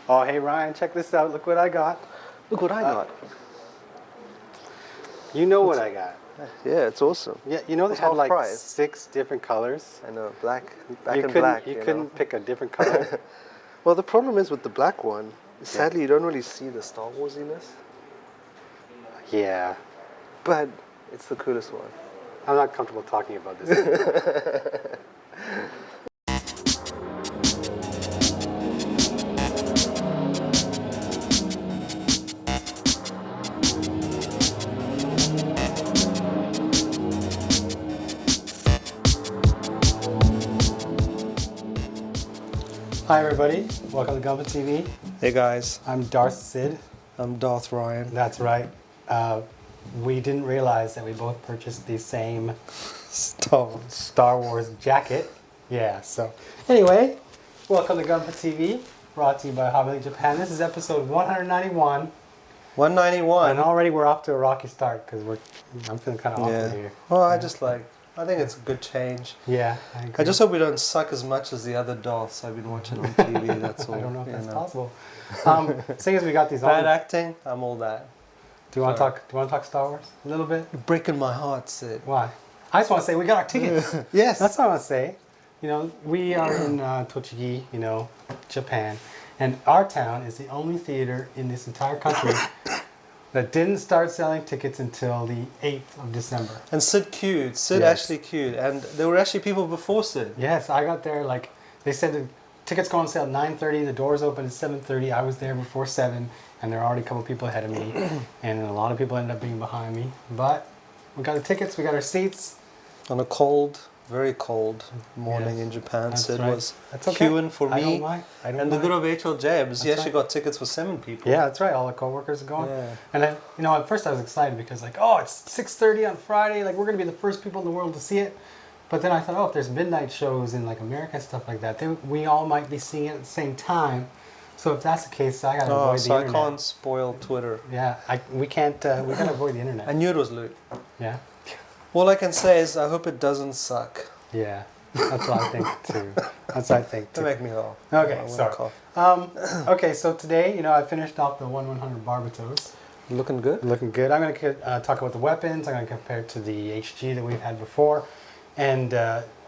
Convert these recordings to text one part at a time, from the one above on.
Oh, hey Ryan, check this out. Look what I got. Look what I got. You know what I got. Yeah, it's awesome. Yeah, you know they It's had half like price. 6 different colors. I know, black You and couldn't, black. you couldn't pick a different color. Well, the problem is with the black one, sadly you don't really see the Star Warsiness, Yeah. but it's the coolest one. I'm not comfortable talking about this anymore. Hi everybody, welcome to Gunpla TV. Hey guys, I'm Darth Sid. I'm Darth Ryan. That's right. We didn't realize that we both purchased the same Star Wars jacket. Yeah, so anyway, welcome to Gunpla TV, brought to you by HobbyLink Japan. This is episode 191. 191. And already we're off to a rocky start because I'm feeling kind of awkward here. Well, I think it's a good change. Yeah, I agree. I just hope we don't suck as much as the other Darths I've been watching on TV, that's all. I don't know if that's know. possible. Seeing as we got these Bad on, acting, I'm all that. do you want to talk Star Wars a little bit? You're breaking my heart, Sid. Why? I just want to say we got our tickets. Yes. That's what I want to say. You know, we are in Tochigi, Japan, and our town is the only theater in this entire country that didn't start selling tickets until the 8th of December. And Sid queued. Sid Yes. actually queued. And there were actually people before Sid. Yes, I got there, they said the tickets go on sale at 9:30, the doors open at 7:30. I was there before 7, and there were already a couple people ahead of me, and a lot of people ended up being behind me. But we got the tickets, we got our seats. On a cold, very cold morning Yes, in Japan, that's Sid right. was That's okay. queuing for I me. don't mind. And the good of HL Jebs, he That's actually right. got tickets for 7 people. Yeah, that's right. All the coworkers are going. Yeah. And then, at first I was excited because it's 6:30 on Friday. We're going to be the first people in the world to see it. But then I thought, if there's midnight shows in America and stuff like that, then we all might be seeing it at the same time. So if that's the case, I got to avoid the so internet. I can't spoil Twitter. Yeah, we can't. We got to avoid the internet. I knew it was loot. Yeah. All I can say is I hope it doesn't suck. Yeah. That's what I think too. That's what I think too. Don't make me laugh. Okay, I wanna sorry. cough. Okay, so today, I finished off the 1/100 Barbatos. Looking good? Looking good. I'm going to talk about the weapons. I'm going to compare it to the HG that we've had before. And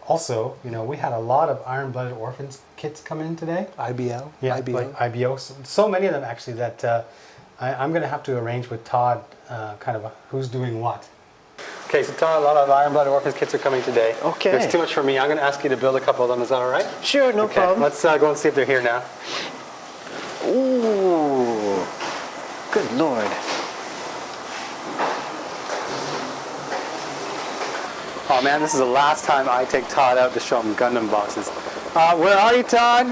also, we had a lot of Iron-Blooded Orphans kits come in today. IBL? Yeah, IBO? like IBO. So many of them, actually, that I'm going to have to arrange with Todd who's doing what. Okay, so Todd, a lot of Iron-Blooded Orphans kits are coming today. Okay. It's too much for me. I'm going to ask you to build a couple of them. Is that all right? Sure, no problem. Let's go and see if they're here now. Ooh. Good Lord. Oh man, this is the last time I take Todd out to show him Gundam boxes. Where are you, Todd?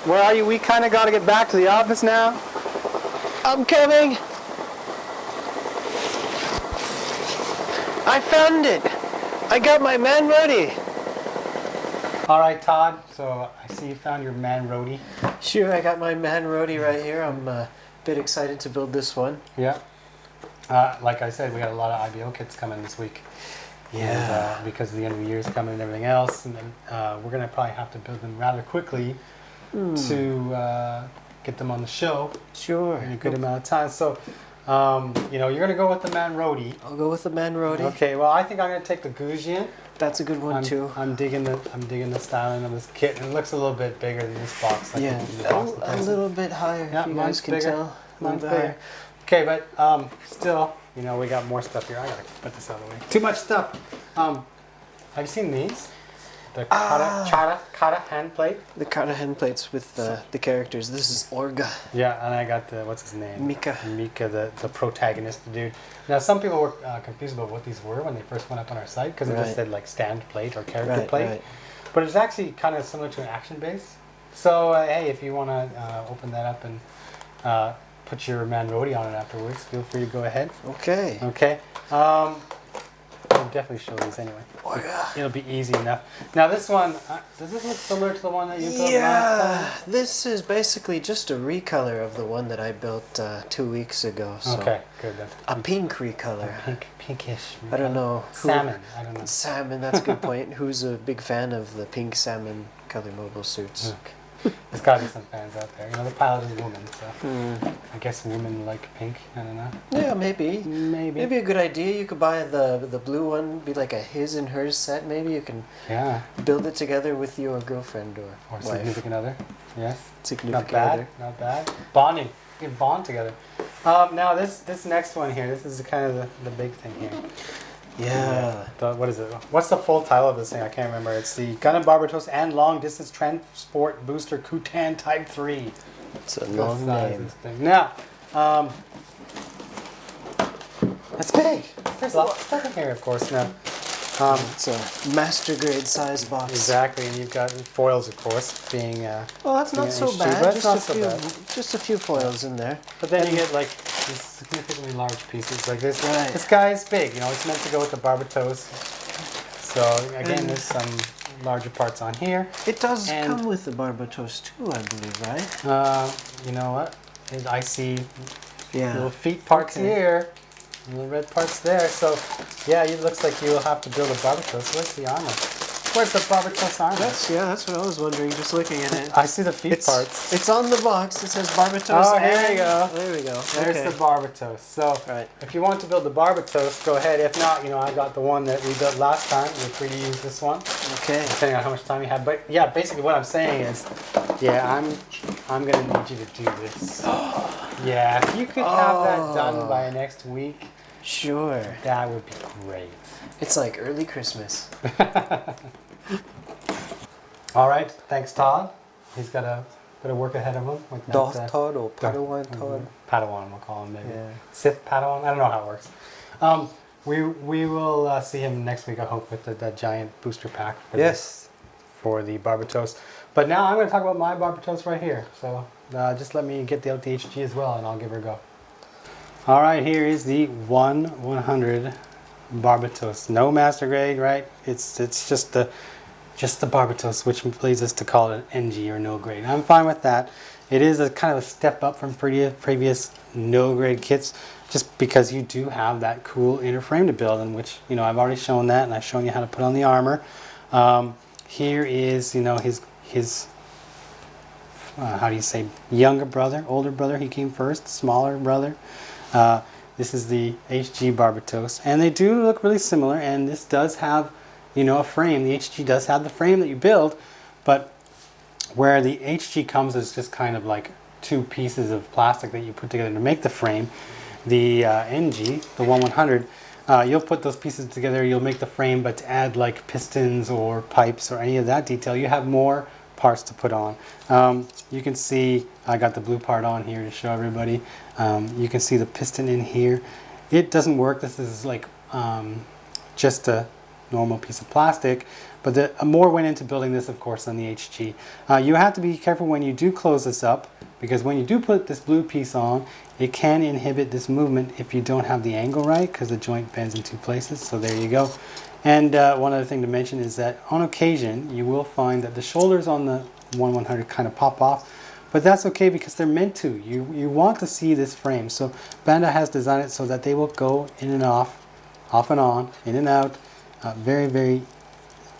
Where are you? We kind of got to get back to the office now. I'm coming. I found it. I got my Man Rodi. All right, Todd. So I see you found your Man Rodi. Sure, I got my Man Rodi right here. I'm a bit excited to build this one. Yeah. Like I said, we got a lot of IBO kits coming this week. Yeah. And, because the end of the year is coming and everything else, and then we're gonna probably have to build them rather quickly to get them on the show. Sure. In a good amount of time. So, you're gonna go with the Man Rodi. I'll go with the Man Rodi. Okay. Well, I think I'm gonna take the Gusion. That's a good one too. I'm digging the styling of this kit, and it looks a little bit bigger than this box. Yeah, the box a little bit higher. Yeah, if you mine's guys can bigger. tell. A Mine's little bit bigger. Okay, but still, we got more stuff here. I gotta put this out of the way. Too much stuff. Have you seen these? The kata hand plate. The kata hand plates with the characters. This is Orga. Yeah, and I got what's his name? Mika. Mika, the protagonist, the dude. Now, some people were confused about what these were when they first went up on our site because it just said stand plate or character plate. Right. But it's actually kind of similar to an action base. So, hey, if you want to open that up and put your Man Rodi on it afterwards, feel free to go ahead. Okay. Okay. I'll definitely show these anyway. It'll be easy enough. Now this one, does this look similar to the one that you built last time? This is basically just a recolor of the one that I built 2 weeks ago. So okay, good. A pink recolor. Pinkish. I don't know. Salmon. I don't know. Salmon, that's a good point. Who's a big fan of the pink salmon color mobile suits? Okay. There's got to be some fans out there. You know, the pilot is a woman, so I guess women like pink. I don't know. Yeah, maybe. Maybe. Maybe a good idea. You could buy the blue one, be like a his and hers set. Maybe you can build it together with your girlfriend or wife. Significant other. Yes. Significant not bad. other. Not bad. Bonding. You can bond together. Now this next one here. This is kind of the big thing here. Yeah. What is it? What's the full title of this thing? I can't remember. It's the Gundam Barbatos and Long Distance Transport Booster Kutan Type 3. It's a long name. Now, that's big. There's a lot of stuff in here, of course. Now, it's a master grade size box. Exactly, and you've got foils, of course, being. Well, that's not so HG, bad. Just a few foils in there. But then you get like these significantly large pieces like this. Right. This guy is big. You know, it's meant to go with the Barbatos. So again, there's some larger parts on here. It does come with the Barbatos too, I believe, right? You know what? I see Yeah. little feet parts here. Little red parts there. So, yeah, it looks like you'll have to build a Barbatos. Where's the armor? Where's the Barbatos armor? That's what I was wondering, just looking at it. I see the feet parts. It's on the box. It says Barbatos. Oh, there you go. There we go. There's the Barbatos. So, if you want to build the Barbatos, go ahead. If not, you know, I got the one that we built last time. You're free to use this one. Okay. Depending on how much time you have. But, yeah, basically what I'm saying is, yeah, I'm going to need you to do this. Yeah, if you could have that done by next week. Sure. That would be great. It's like early Christmas. All right, thanks, Todd. He's got a bit of work ahead of him. With Todd or Padawan Todd? Padawan, we'll call him maybe. Yeah. Sith Padawan, I don't know how it works. We will see him next week, I hope, with the giant booster pack for the Barbatos. But now I'm going to talk about my Barbatos right here. So just let me get the HG as well, and I'll give her a go. All right, here is the 1/100 Barbatos. No master grade, right? It's just the Barbatos, which leads us to call it an NG or no grade. I'm fine with that. It is a kind of a step up from previous no grade kits, just because you do have that cool inner frame to build, in which, you know, I've already shown that, and I've shown you how to put on the armor. Here is, you know, his how do you say, younger brother, older brother. He came first, smaller brother. This is the HG Barbatos, and they do look really similar, and this does have, you know, a frame. The HG does have the frame that you build, but where the HG comes is just kind of like two pieces of plastic that you put together to make the frame. The NG, the 1/100, you'll put those pieces together, you'll make the frame, but to add like pistons or pipes or any of that detail, you have more parts to put on. You can see I got the blue part on here to show everybody. You can see the piston in here. It doesn't work. This is like just a normal piece of plastic, but more went into building this, of course, on the HG. You have to be careful when you do close this up, because when you do put this blue piece on, it can inhibit this movement if you don't have the angle right, because the joint bends in two places. So there you go. And one other thing to mention is that on occasion you will find that the shoulders on the 1/100 kind of pop off, but that's okay because they're meant to. You want to see this frame. So Bandai has designed it so that they will go in and off and on, in and out, very, very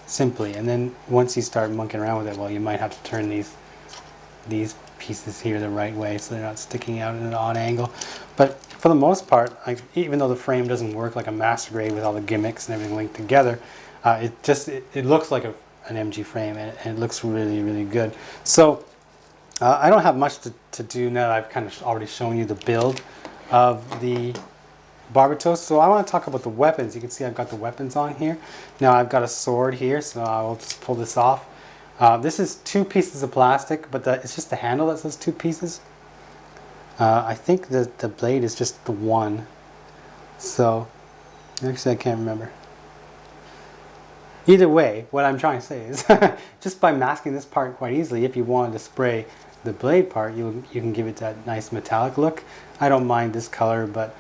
simply. And then once you start monkeying around with it, well, you might have to turn these pieces here the right way so they're not sticking out in an odd angle. But for the most part, even though the frame doesn't work like a master grade with all the gimmicks and everything linked together, it looks like an MG frame, and it looks really, really good. So I don't have much to do now that I've kind of already shown you the build of the Barbatos. So I want to talk about the weapons. You can see I've got the weapons on here. Now I've got a sword here, so I will just pull this off. This is two pieces of plastic, but it's just the handle that says two pieces. I think the blade is just the one. So, actually I can't remember. Either way, what I'm trying to say is, just by masking this part quite easily, if you wanted to spray the blade part, you can give it that nice metallic look. I don't mind this color, but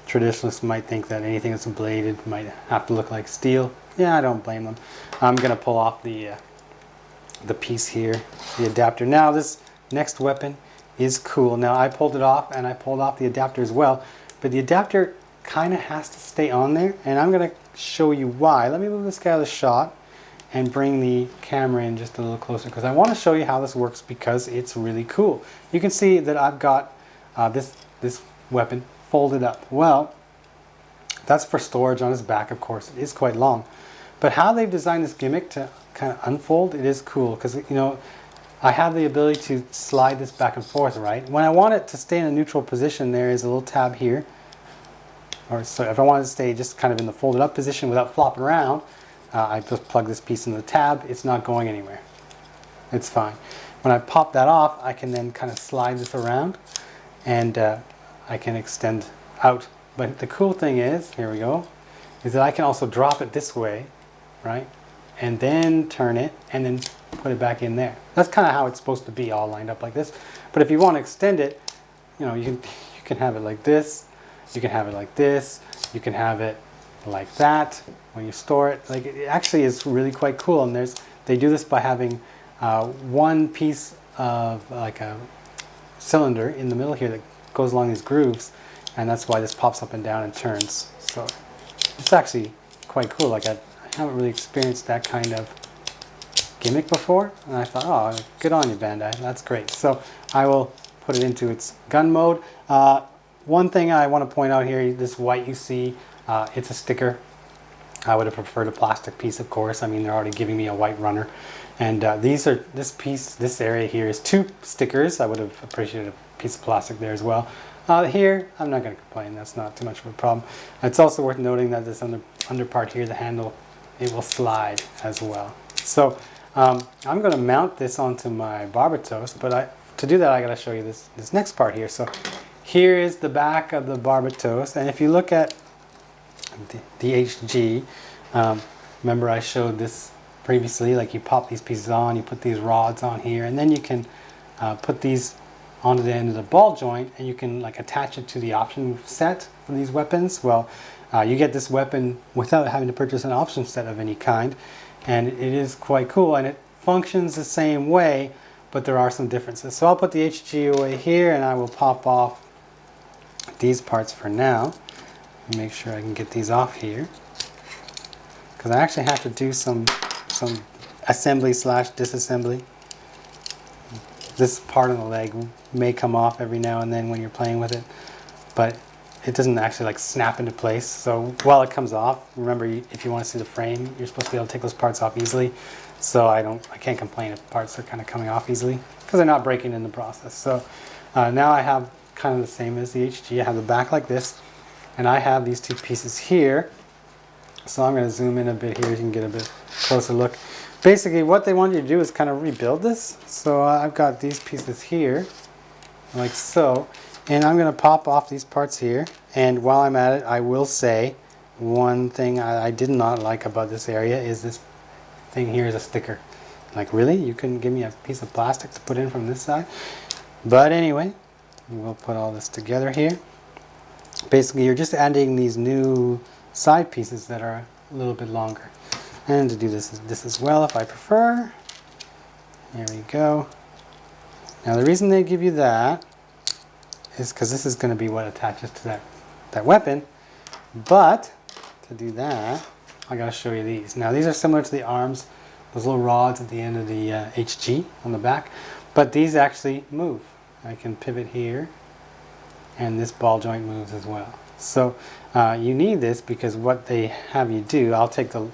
traditionalists might think that anything that's bladed might have to look like steel. Yeah, I don't blame them. I'm going to pull off the piece here, the adapter. Now this next weapon is cool. Now I pulled it off, and I pulled off the adapter as well, but the adapter kind of has to stay on there, and I'm going to show you why. Let me move this guy out of the shot, and bring the camera in just a little closer because I want to show you how this works because it's really cool. You can see that I've got this weapon folded up. Well, that's for storage on his back, of course. It is quite long. But how they've designed this gimmick to kind of unfold, it is cool because, you know, I have the ability to slide this back and forth, right? When I want it to stay in a neutral position, there is a little tab here. Or so if I want it to stay just kind of in the folded up position without flopping around, I just plug this piece into the tab. It's not going anywhere. It's fine. When I pop that off, I can then kind of slide this around and I can extend out. But the cool thing is, here we go, is that I can also drop it this way, right? And then turn it and then put it back in there. That's kind of how it's supposed to be, all lined up like this. But if you want to extend it, you know, you can have it like this, you can have it like this, you can have it like that when you store it. Like, it actually is really quite cool. And they do this by having one piece of like a cylinder in the middle here that goes along these grooves, and that's why this pops up and down and turns. So it's actually quite cool. Like, I haven't really experienced that kind of gimmick before, and I thought, oh, good on you, Bandai, that's great. So I will put it into its gun mode. One thing I want to point out here, this white you see, it's a sticker. I would have preferred a plastic piece, of course. I mean, they're already giving me a white runner. And this area here is 2 stickers. I would have appreciated a piece of plastic there as well. Here, I'm not going to complain. That's not too much of a problem. It's also worth noting that this under part here, the handle, it will slide as well. So I'm going to mount this onto my Barbatos, but to do that, I got to show you this next part here. So here is the back of the Barbatos, and if you look at the HG, remember I showed this previously, like you pop these pieces on, you put these rods on here, and then you can put these onto the end of the ball joint, and you can like attach it to the option set for these weapons. Well, you get this weapon without having to purchase an option set of any kind, and it is quite cool, and it functions the same way, but there are some differences. So I'll put the HG away here, and I will pop off these parts for now. Make sure I can get these off here, because I actually have to do some assembly / disassembly. This part of the leg may come off every now and then when you're playing with it, but it doesn't actually like snap into place. So while it comes off, remember, if you want to see the frame, you're supposed to be able to take those parts off easily. So I can't complain if parts are kind of coming off easily because they're not breaking in the process. So now I have kind of the same as the HG. I have the back like this, and I have these 2 pieces here. So I'm going to zoom in a bit here so you can get a bit closer look. Basically what they want you to do is kind of rebuild this. So I've got these pieces here, like so, and I'm going to pop off these parts here. And while I'm at it, I will say one thing I did not like about this area is this thing here is a sticker. Like, really? You couldn't give me a piece of plastic to put in from this side? But anyway, we'll put all this together here. Basically, you're just adding these new side pieces that are a little bit longer. And to do this as well, if I prefer. There we go. Now, the reason they give you that is because this is going to be what attaches to that weapon. But to do that, I got to show you these. Now, these are similar to the arms, those little rods at the end of the HG on the back. But these actually move. I can pivot here, and this ball joint moves as well. So you need this because what they have you do, I'll take the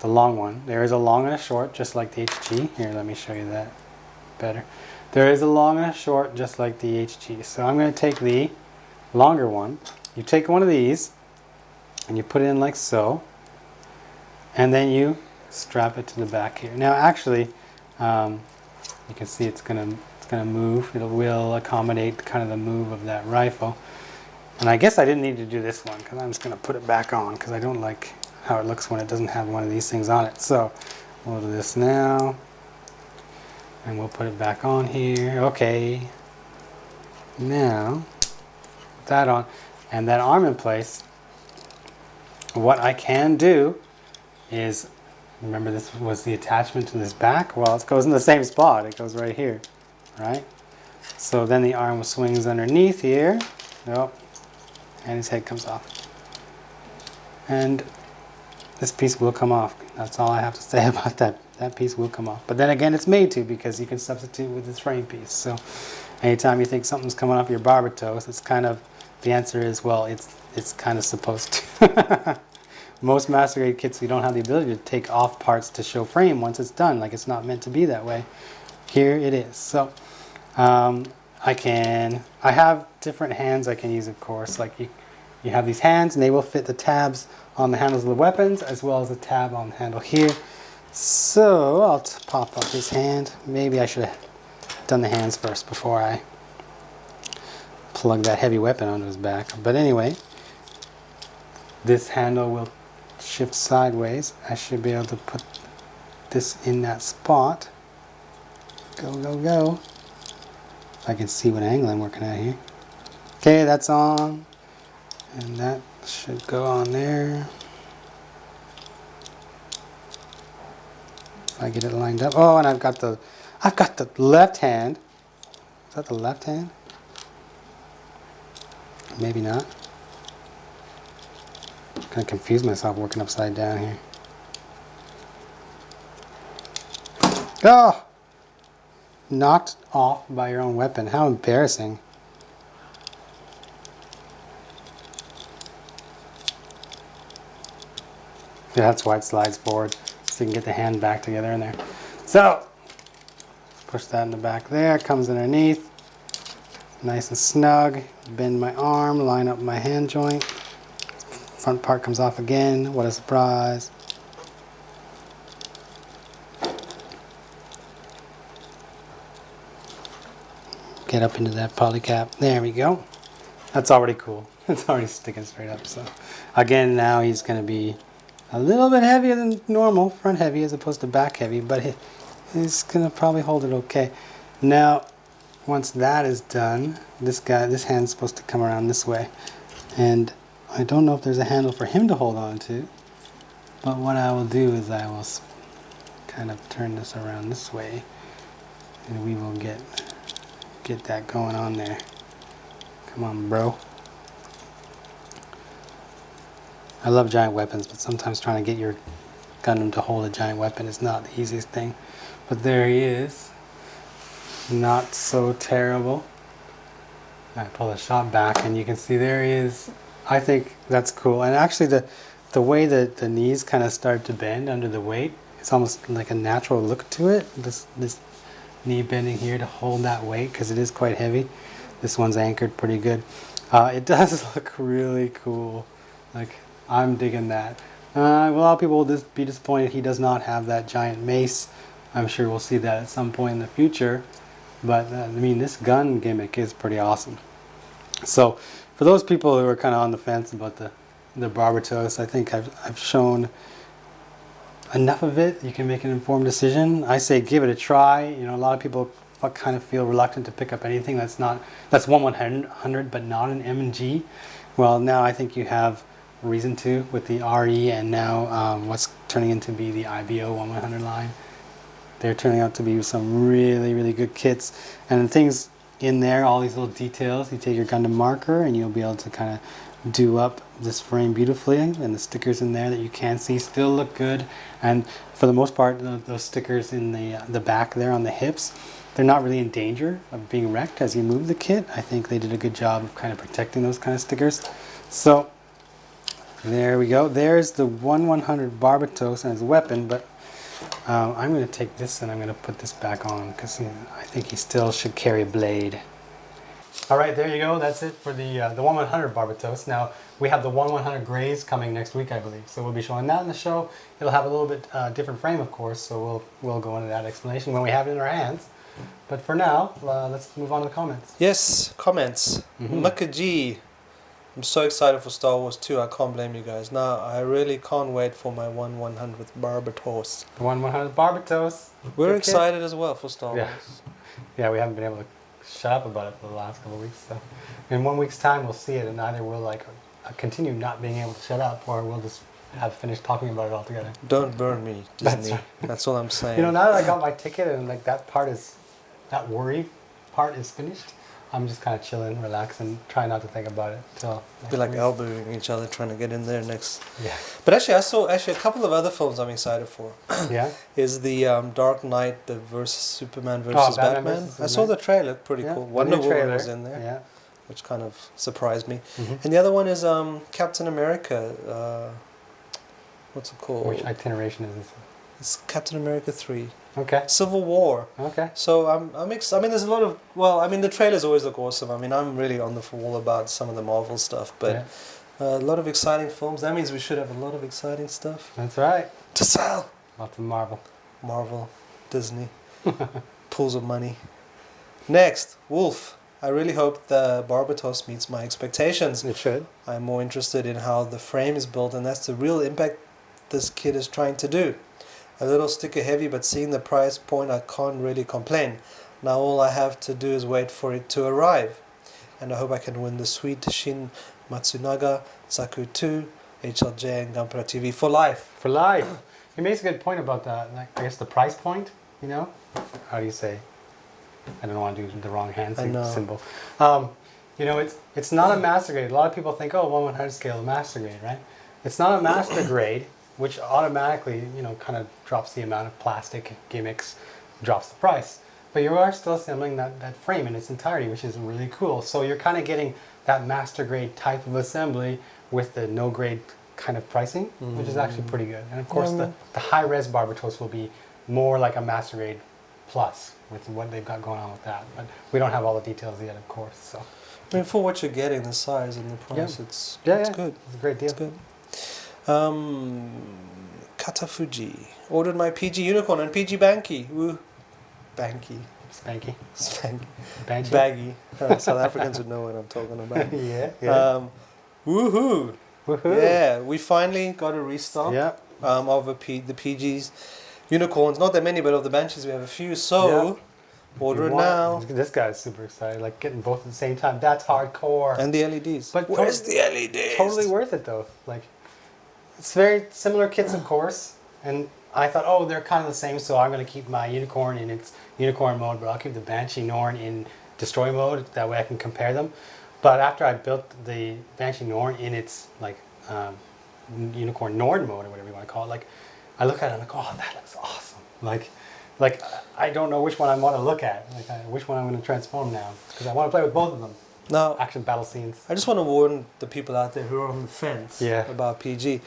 long one. There is a long and a short, just like the HG. Here, let me show you that better. There is a long and a short, just like the HG. So I'm going to take the longer one. You take one of these, and you put it in like so, and then you strap it to the back here. Now, actually, you can see it's going to move. It will accommodate kind of the move of that rifle. And I guess I didn't need to do this one because I'm just going to put it back on because I don't like how it looks when it doesn't have one of these things on it. So we'll do this now, and we'll put it back on here. Okay. Now, with that on and that arm in place, what I can do is, remember this was the attachment to this back? Well, it goes in the same spot. It goes right here, right? So then the arm swings underneath here. Oh, and his head comes off. And this piece will come off. That's all I have to say about that. That piece will come off. But then again, it's made to, because you can substitute with this frame piece. So anytime you think something's coming off your Barbatos, it's kind of, the answer is, well, it's kind of supposed to. Most master grade kits, you don't have the ability to take off parts to show frame once it's done. Like, it's not meant to be that way. Here it is. So I have different hands I can use, of course. Like you have these hands, and they will fit the tabs on the handles of the weapons, as well as the tab on the handle here. So I'll pop up his hand. Maybe I should have done the hands first before I plug that heavy weapon onto his back. But anyway, this handle will shift sideways. I should be able to put this in that spot. Go, go, go. If I can see what angle I'm working at here. Okay, that's on. And that should go on there. If I get it lined up. Oh, and I've got the left hand. Is that the left hand? Maybe not. I'm kind of confused myself working upside down here. Oh! Knocked off by your own weapon. How embarrassing. Yeah, that's why it slides forward, so you can get the hand back together in there. So, push that in the back there, comes underneath. Nice and snug. Bend my arm, line up my hand joint. Front part comes off again. What a surprise. Get up into that poly cap. There we go. That's already cool. It's already sticking straight up. So again, now he's going to be a little bit heavier than normal, front heavy as opposed to back heavy, but he's going to probably hold it okay. Now, once that is done, this hand's supposed to come around this way. And I don't know if there's a handle for him to hold on to, but what I will do is I will kind of turn this around this way, and we will get that going on there. Come on, bro. I love giant weapons, but sometimes trying to get your Gundam to hold a giant weapon is not the easiest thing. But there he is. Not so terrible. I pull the shot back, and you can see there he is. I think that's cool. And actually, the way that the knees kind of start to bend under the weight, it's almost like a natural look to it. This knee bending here to hold that weight, because it is quite heavy. This one's anchored pretty good. It does look really cool. Like, I'm digging that. A lot of people will be disappointed he does not have that giant mace. I'm sure we'll see that at some point in the future. But I mean, this gun gimmick is pretty awesome. So for those people who are kind of on the fence about the Barbatos, I think I've shown enough of it. You can make an informed decision. I say give it a try. You know, a lot of people kind of feel reluctant to pick up anything that's 1/100 but not an M&G. Well, now I think you have reason to with the RE, and now what's turning into be the IBO 1/100 line. They're turning out to be some really, really good kits, and things in there, all these little details. You take your Gundam marker and you'll be able to kind of do up this frame beautifully, and the stickers in there that you can see still look good. And for the most part, those stickers in the back there on the hips, they're not really in danger of being wrecked as you move the kit. I think they did a good job of kind of protecting those kind of stickers. So there we go. There's the 1/100 Barbatos and his weapon, but I'm going to take this and I'm going to put this back on, because I think he still should carry a blade. Alright, there you go. That's it for the 1/100 Barbatos. Now, we have the 1/100 Grays coming next week, I believe. So we'll be showing that in the show. It'll have a little bit different frame, of course, so we'll go into that explanation when we have it in our hands. But for now, let's move on to the comments. Yes, comments. Mikazuki. I'm so excited for Star Wars 2, I can't blame you guys. Now, I really can't wait for my 1/100 Barbatos. The 1/100 Barbatos. We're excited as well for Star Wars. Yeah, we haven't been able to shut up about it for the last couple of weeks. So in 1 week's time, we'll see it, and either we'll continue not being able to shut up, or we'll just have finished talking about it altogether. Don't burn me, Disney. That's all I'm saying. You know, now that I got my ticket and that worry part is finished, I'm just kind of chilling, relaxing, trying not to think about it till. Be like elbowing each other trying to get in there next. Yeah. But actually, I saw a couple of other films I'm excited for. Yeah. Is the Dark Knight, the versus Superman versus Batman. versus I saw the trailer, pretty cool. Wonder Woman was in there, yeah, which kind of surprised me. And the other one is Captain America. What's it called? Which iteration is this? It's Captain America 3. Okay. Civil War. Okay. So I mean, there's a lot of, well, I mean, the trailers always look awesome. I mean, I'm really on the wall about some of the Marvel stuff, but a lot of exciting films. That means we should have a lot of exciting stuff That's right. to sell. Lots of Marvel. Marvel, Disney, pools of money. Next, Wolf. I really hope the Barbatos meets my expectations. It should. I'm more interested in how the frame is built, and that's the real impact this kid is trying to do. A little sticker heavy, but seeing the price point, I can't really complain. Now all I have to do is wait for it to arrive. And I hope I can win the sweet Shin Matsunaga, Saku 2, HLJ, and Gunpla TV for life. For life. He makes a good point about that. Like, I guess the price point, you know? How do you say? I don't want to do the wrong hand symbol. You know, it's not a master grade. A lot of people think, oh, 1/100 scale master grade, right? It's not a master grade, which automatically, you know, kind of drops the amount of plastic gimmicks, drops the price. But you are still assembling that frame in its entirety, which is really cool. So you're kind of getting that master grade type of assembly with the no grade kind of pricing, which is actually pretty good. And of course, the high-res Barbatos will be more like a master grade plus with what they've got going on with that. But we don't have all the details yet, of course. So, I mean, for what you're getting, the size and the price, it's good. It's a great deal. It's good. Katafuji. Ordered my PG Unicorn and PG Banky. Woo. Banky. Spanky. Spanky. Banshee. Baggy. South Africans would know what I'm talking about. Yeah. Woohoo. Woohoo. Yeah, we finally got a restock of the PGs. Unicorns, not that many, but of the Banshees we have a few, so order it now. This guy's super excited, like getting both at the same time. That's hardcore. And the LEDs. But where's the LEDs? Totally worth it though. Like, it's very similar kits, of course, and I thought, oh, they're kind of the same, so I'm going to keep my Unicorn in its Unicorn mode, but I'll keep the Banshee Norn in Destroy mode, that way I can compare them. But after I built the Banshee Norn in its, like, Unicorn Norn mode, or whatever you want to call it, like, I look at it and I'm like, oh, that looks awesome. Like I don't know which one I want to look at, like which one I'm going to transform now, because I want to play with both of them. Now, action battle scenes. I just want to warn the people out there who are on the fence about PG.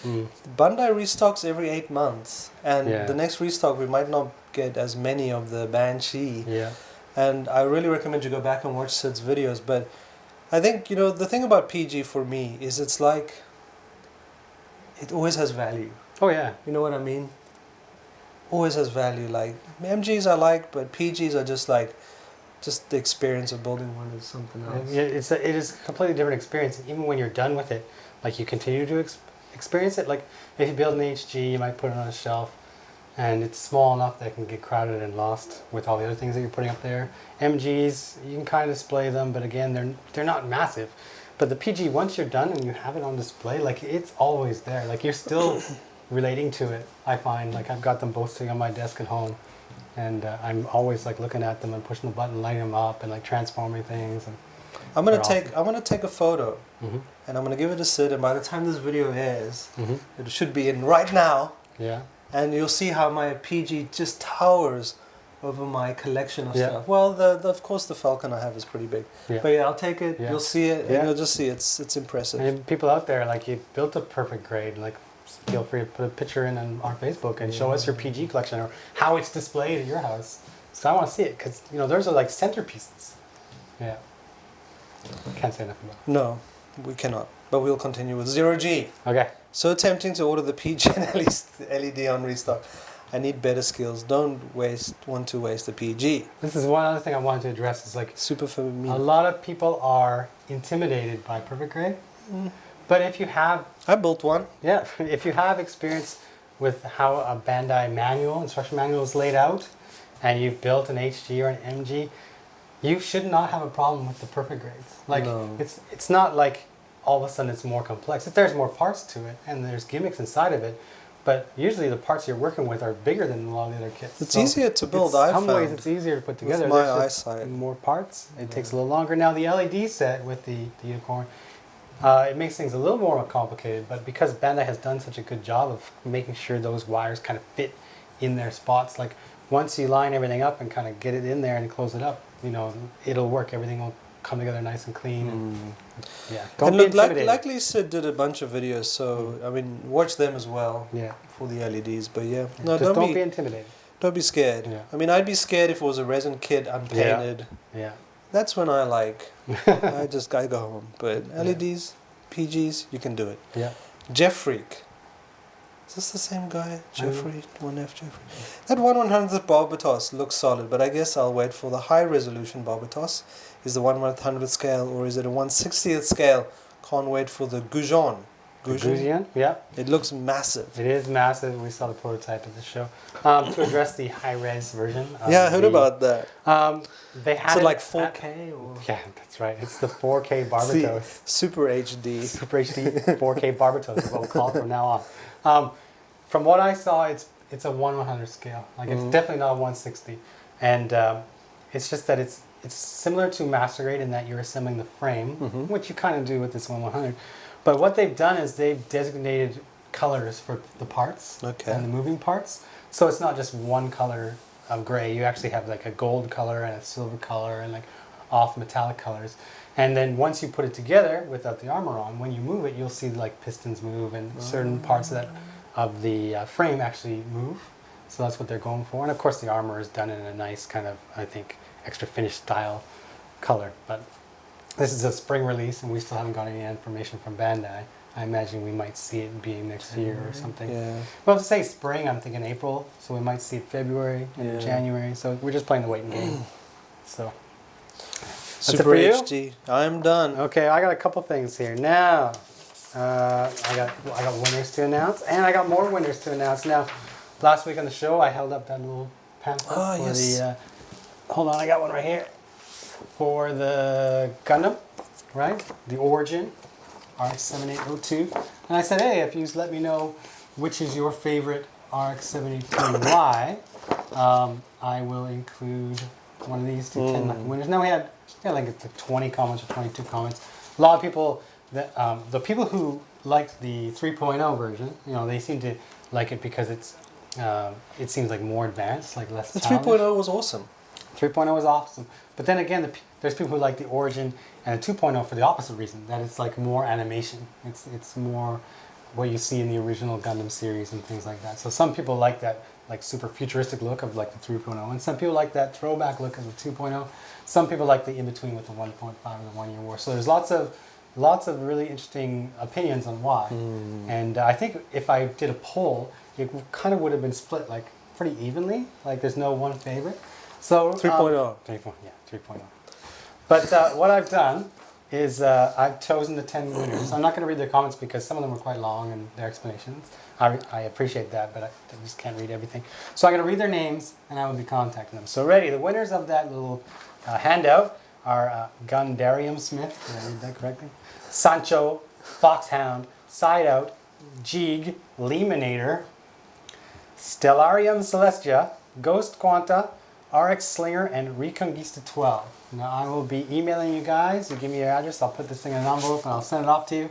Bandai restocks every 8 months, and the next restock we might not get as many of the Banshee. Yeah. And I really recommend you go back and watch Sid's videos. But I think, you know, the thing about PG for me is it's like it always has value. Oh yeah. You know what I mean? Always has value. Like MGs I like, but PGs are just like, just the experience of building one is something else. Yeah, it is a completely different experience. Even when you're done with it, like you continue to experience it. Like if you build an HG, you might put it on a shelf, and it's small enough that it can get crowded and lost with all the other things that you're putting up there. MGs, you can kind of display them, but again, they're not massive. But the PG, once you're done and you have it on display, like it's always there. Like you're still relating to it. I find, like I've got them both sitting on my desk at home. And I'm always like looking at them and pushing the button, lighting them up, and like transforming things. And I'm gonna take a photo, and I'm gonna give it to Sid. And by the time this video airs, it should be in right now. Yeah. And you'll see how my PG just towers over my collection of stuff. Well, of course the Falcon I have is pretty big. Yeah. But yeah, I'll take it. Yeah. You'll see it, and you'll just see it's impressive. And people out there, like you've built a perfect grade, like. Feel free to put a picture in on our Facebook and show us your PG collection or how it's displayed at your house. So I want to see it because, you know, those are like centerpieces. Yeah. Can't say enough about it. No, we cannot. But we'll continue with 0G. Okay. So tempting to order the PG and at least LED on restock. I need better skills. Don't want to waste the PG. This is one other thing I wanted to address is like super for me. A lot of people are intimidated by perfect grade. But if you have... I built one. Yeah, if you have experience with how a Bandai instruction manual is laid out, and you've built an HG or an MG, you should not have a problem with the perfect grades. Like, it's not like all of a sudden it's more complex. There's more parts to it, and there's gimmicks inside of it, But usually the parts you're working with are bigger than a lot of the other kits. It's easier to build, I found. In some ways it's easier to put together. With my eyesight. More parts. It takes a little longer. Now the LED set with the unicorn, it makes things a little more complicated, but because Bandai has done such a good job of making sure those wires kind of fit in their spots, like once you line everything up and kind of get it in there and close it up, you know, it'll work. Everything will come together nice and clean. And, yeah. Don't be intimidated. Like Lisa did a bunch of videos, so I mean, watch them as well. Yeah. For the LEDs, but yeah. No, just don't be intimidated. Don't be scared. Yeah. I mean, I'd be scared if it was a resin kit unpainted. Yeah. That's when I I go home. But LEDs, PGs, you can do it. Yeah. Jeff Freak. Is this the same guy? Jeffrey, 1F Jeffrey. That 1/100th Barbatos looks solid, but I guess I'll wait for the high resolution Barbatos. Is the 1/100th scale or is it a 1/60th scale? Can't wait for the Gusion. Gusion, yeah. It looks massive. It is massive. We saw the prototype at the show. To address the high-res version. Yeah, I heard about that. They had it like 4K? Or? Yeah, that's right. It's the 4K Barbatos. Super HD. Super HD 4K Barbatos is what we'll call it from now on. From what I saw, it's a 1/100 scale. Like it's definitely not a 1/60, and it's just that it's similar to Master Grade in that you're assembling the frame, which you kind of do with this 1/100. But what they've done is they've designated colors for the parts and the moving parts. So it's not just one color of gray. You actually have like a gold color and a silver color and like off metallic colors. And then once you put it together without the armor on, when you move it, you'll see like pistons move and certain parts of the frame actually move. So that's what they're going for. And of course the armor is done in a nice kind of, I think, extra finished style color. But this is a spring release, and we still haven't got any information from Bandai. I imagine we might see it being next year or something. Yeah. Well, to say spring, I'm thinking April, so we might see it February and January. So we're just playing the waiting game. So that's Super HD. I'm done. Okay, I got a couple things here. Now, I got winners to announce, and I got more winners to announce. Now, last week on the show, I held up that little pamphlet for the. Hold on, I got one right here. For the Gundam, right? The Origin, RX-7802. And I said, hey, if you let me know which is your favorite RX-72Y, I will include one of these to 10 winners. Now we had like 20 comments or 22 comments. A lot of people, the people who liked the 3.0 version, you know, they seem to like it because it's, it seems like more advanced, like less challenging. The 3.0 was awesome. 3.0 was awesome. But then again, there's people who like the Origin and the 2.0 for the opposite reason, that it's like more animation. It's more what you see in the original Gundam series and things like that. So some people like that like super futuristic look of like the 3.0, and some people like that throwback look of the 2.0. Some people like the in-between with the 1.5 and the 1 year war. So there's lots of really interesting opinions on why. And I think if I did a poll, it kind of would have been split like pretty evenly. Like there's no one favorite. So 3.0. 3.0. But what I've done is I've chosen the 10 winners. I'm not going to read their comments because some of them were quite long and their explanations. I appreciate that, but I just can't read everything. So I'm going to read their names and I will be contacting them. So ready, the winners of that little handout are Gundarium Smith, did I read that correctly? Sancho, Foxhound, Side Out, Jeeg, Lemonator, Stellarium Celestia, Ghost Quanta, RX Slinger, and Reconquista 12. Now I will be emailing you guys. You give me your address, I'll put this thing in an envelope and I'll send it off to you.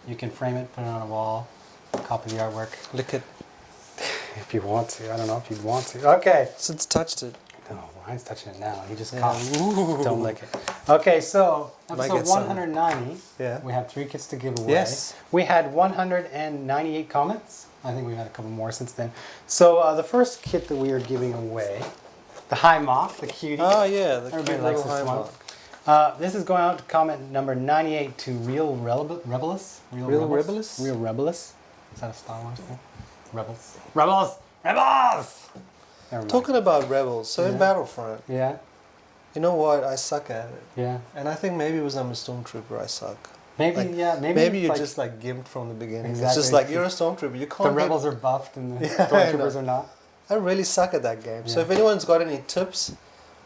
You can frame it, put it on a wall, copy the artwork. Lick it. If you want to. I don't know if you'd want to. Okay. Since touched it. No, Ryan's touching it now. He just coughed. Don't lick it. Okay, so episode 190. Yeah. We have 3 kits to give away. Yes. We had 198 comments. I think we've had a couple more since then. So the first kit that we are giving away, the High Mock, the cutie. Oh yeah, the Everybody cute likes little this High one. Mock. This is going out to comment number 98 to Real Rebelus. Real Rebelus? Real Rebelus. Is that a Star Wars thing? Rebels. Rebels! Rebels! Talking about rebels, so in Battlefront, you know what? I suck at it. Yeah. And I think maybe because I'm a stormtrooper, I suck. Maybe, like, maybe you're like, just like gimped from the beginning. Exactly. It's just like you're a stormtrooper. You can't. The rebels are buffed and the stormtroopers are not. I really suck at that game. Yeah. So if anyone's got any tips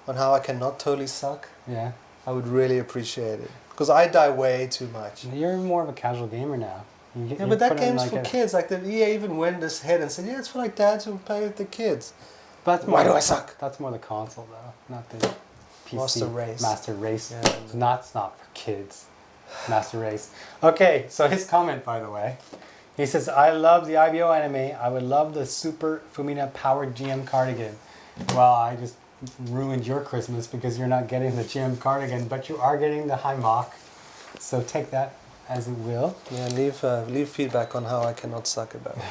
on how I can not totally suck, I would really appreciate it. Because I die way too much. You're more of a casual gamer now. Yeah, but that game's for kids. Like the EA even went this head and said, yeah, it's for like dads who play with the kids. But why do I suck? That's more the console though, not the PC. Master Race. Yeah, it's not for kids. Master Race. Okay, so his comment, by the way, he says, I love the IBO anime. I would love the Super Fumina powered GM cardigan. Well, I just ruined your Christmas because you're not getting the GM cardigan, but you are getting the Hymach. So take that as it will. Yeah, leave feedback on how I cannot suck about it.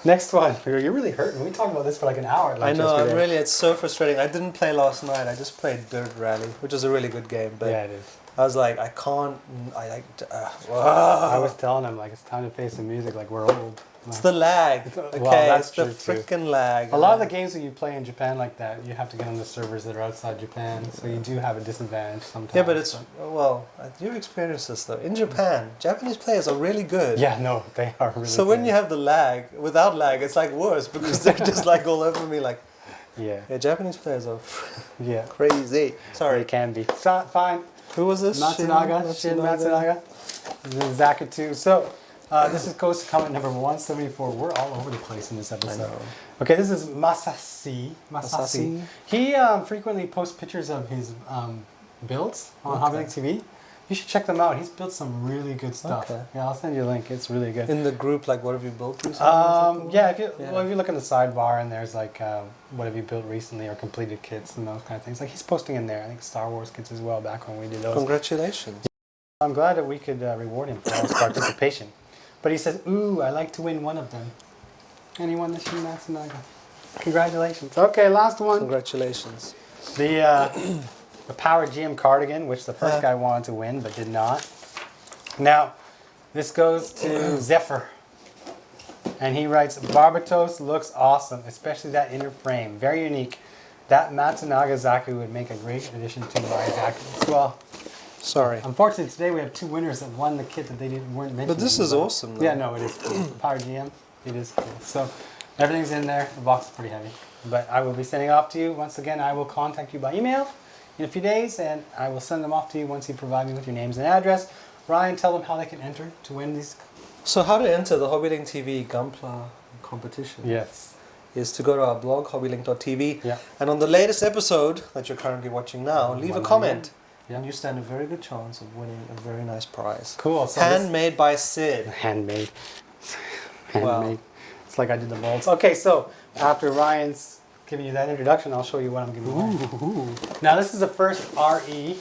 Next one. You're really hurting. We talked about this for like an hour. I know, really, it's so frustrating. I didn't play last night. I just played Dirt Rally, which is a really good game. But yeah, it is. I was like, I can't. I was telling him, like, it's time to face the music. Like, we're old. It's the lag. Okay, well, it's the freaking lag. A lot of the games that you play in Japan like that, you have to get on the servers that are outside Japan, so you do have a disadvantage sometimes. Yeah, but it's, well, you've experienced this though. In Japan, Japanese players are really good. Yeah, no, they are really So when you have the lag, without lag, it's like worse because they're just like all over me like... Yeah. Yeah, Japanese players are crazy. Sorry. They can be. So, fine. Who was this? Shin Matsunaga. Zakatu. So... this goes to comment number 174. We're all over the place in this episode. Okay, this is Masashi. He frequently posts pictures of his builds on HobbyLink TV. You should check them out. He's built some really good stuff. Okay. Yeah, I'll send you a link. It's really good. In the group, like, what have you built recently? Yeah, if you look in the sidebar and there's like what have you built recently or completed kits and those kind of things. Like he's posting in there. I think Star Wars kits as well back when we did those. Congratulations. I'm glad that we could reward him for all his participation. But he says, ooh, I like to win one of them. And he won the Shin Matsunaga. Congratulations. Okay, last one. Congratulations. The Power GM cardigan, which the first guy wanted to win, but did not. Now, this goes to Zephyr. And he writes, Barbatos looks awesome, especially that inner frame. Very unique. That Matsunaga Zaku would make a great addition to my Zaku as well. Sorry. Unfortunately, today we have two winners that won the kit that they weren't mentioned. But this is awesome, though. Yeah, no, it is cool. Power GM, it is cool. So everything's in there. The box is pretty heavy. But I will be sending it off to you. Once again, I will contact you by email in a few days, and I will send them off to you once you provide me with your names and address. Ryan, tell them how they can enter to win these. So how to enter the HobbyLink TV Gunpla competition? Yes. Is to go to our blog, hobbylink.tv. Yeah. And on the latest episode that you're currently watching now, leave a comment. Yeah. And you stand a very good chance of winning a very nice prize. Cool. So handmade by Sid. Handmade. Wow. It's like I did the molds. Okay, so after Ryan's giving you that introduction, I'll show you what I'm giving away. Now, this is the first RE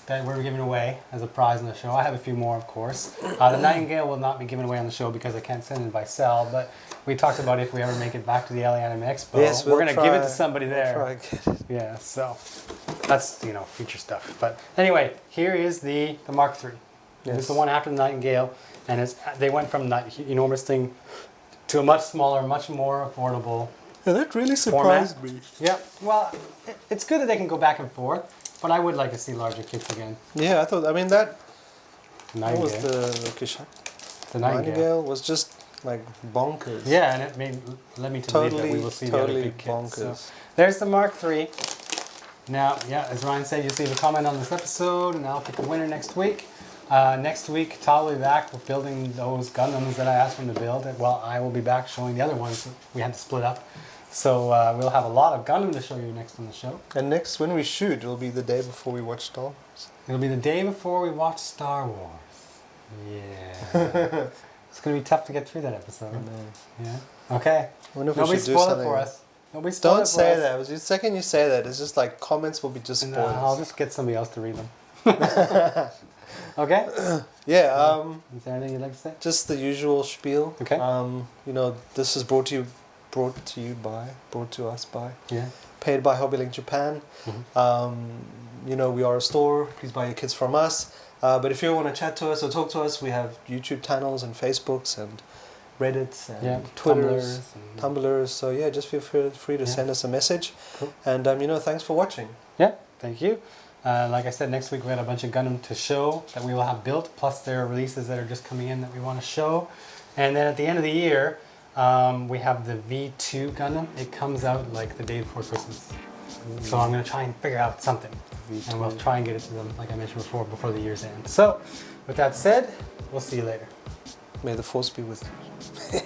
that we're giving away as a prize on the show. I have a few more, of course. The Nightingale will not be given away on the show because I can't send it by cell, but we talked about if we ever make it back to the LA Anime Expo, yes, we're going to give it to somebody there. We'll try get it. Yeah, so that's, future stuff. But anyway, here is the Mark III. Yes. This is the one after the Nightingale, and they went from that enormous thing to a much smaller, much more affordable that really surprised me. Yeah, well, it's good that they can go back and forth. But I would like to see larger kits again. Yeah, I thought, that... Nightingale. What was the Nightingale was just like bonkers. Yeah, and it led me to believe that we will see the other big kits. So, there's the Mark III. Now, yeah, as Ryan said, you'll see the comment on this episode, and I'll pick a winner next week. Next week, Todd will be back with building those Gundams that I asked him to build. Well, I will be back showing the other ones that we had to split up. So we'll have a lot of Gundam to show you next on the show. And next, when we shoot, it'll be the day before we watch Star Wars. It'll be the day before we watch Star Wars. Yeah. It's going to be tough to get through that episode. Yeah. Okay. Nobody spoil it for us. Nobody spoil it for us. Don't say that. The second you say that, it's just like comments will be just spoilers. I'll just get somebody else to read them. Okay? Yeah. Is there anything you'd like to say? Just the usual spiel. Okay. This is brought to us by, yeah, paid by HobbyLink Japan. We are a store. Please buy your kits from us. But if you want to chat to us or talk to us, we have YouTube channels and Facebooks and Reddits and Twitters, Tumblrs. So yeah, just feel free to send us a message. Cool. And thanks for watching. Yeah, thank you. Like I said, next week we got a bunch of Gundam to show that we will have built, plus there are releases that are just coming in that we want to show. And then at the end of the year, we have the V2 Gundam. It comes out like the day before Christmas. So I'm going to try and figure out something. And we'll try and get it to them, like I mentioned before the year's end. So, with that said, we'll see you later. May the force be with you.